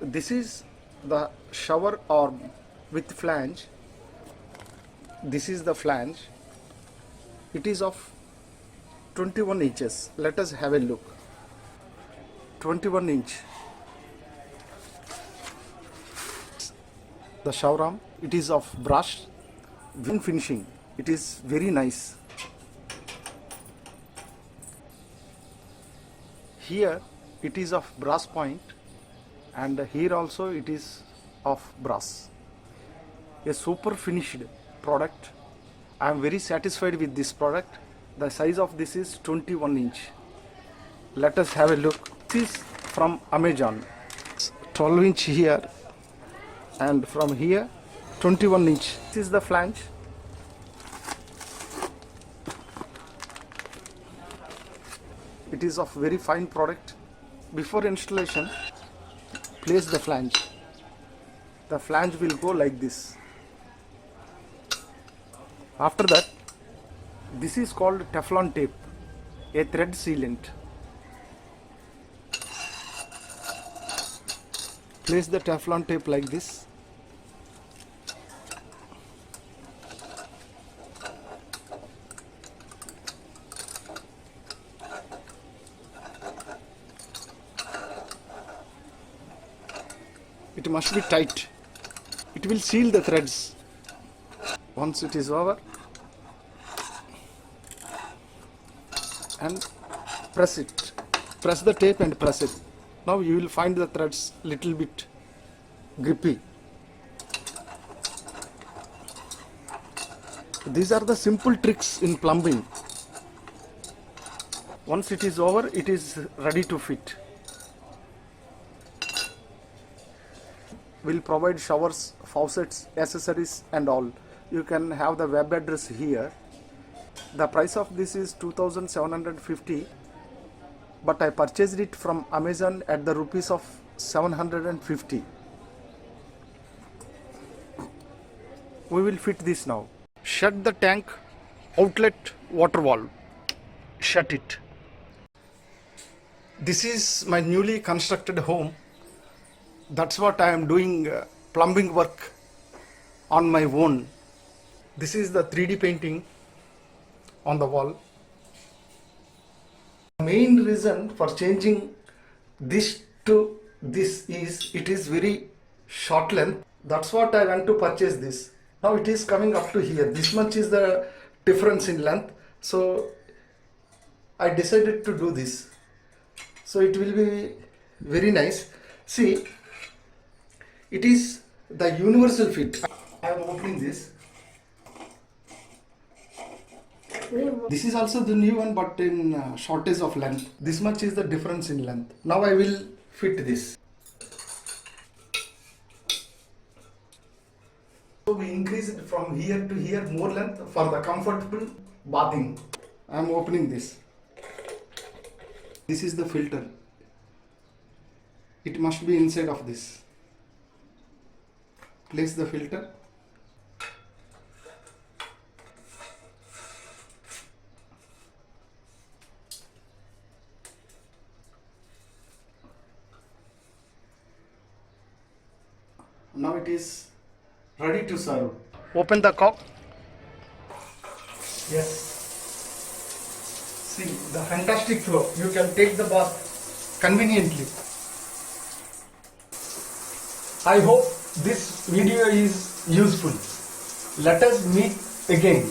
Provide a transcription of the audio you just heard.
This is the shower arm with flange. This is the flange. It is of 21 inches. Let us have a look. 21 inch. The shower arm, it is of brass. When finishing, it is very nice. Here it is of brass point, and here also it is of brass. A super finished product. I am very satisfied with this product. The size of this is 21 inch. Let us have a look. This is from Amazon. 12 inch here, and from here 21 inch. This is the flange. It is of very fine product. Before installation, place the flange. The flange will go like this. After that, this is called Teflon tape, a thread sealant. Place the Teflon tape like this. It must be tight. It will seal the threads. Once it is over, and press it. Press the tape and press it. Now you will find the threads little bit grippy. These are the simple tricks in plumbing. Once it is over, it is ready to fit. Will provide showers, faucets, accessories and all. You can have the web address here. The price of this is 2750, but I purchased it from Amazon at the rupees of 750. We will fit this now. Shut the tank outlet water valve. Shut it. This is my newly constructed home. That's what I am doing plumbing work on my own. This is the 3D painting on the wall. The main reason for changing this to this is it is very short length. That's what I went to purchase this. Now it is coming up to here. This much is the difference in length. So I decided to do this. So it will be very nice. See, it is the universal fit. I am opening this. This is also the new one, but in shortage of length. This much is the difference in length. Now I will fit this. So we increase it from here to here, more length for the comfortable bathing. I am opening this. This is the filter. It must be inside of this. Place the filter. Now it is ready to serve. Open the cork. Yes. See the fantastic flow. You can take the bath conveniently. I hope this video is useful. Let us meet again.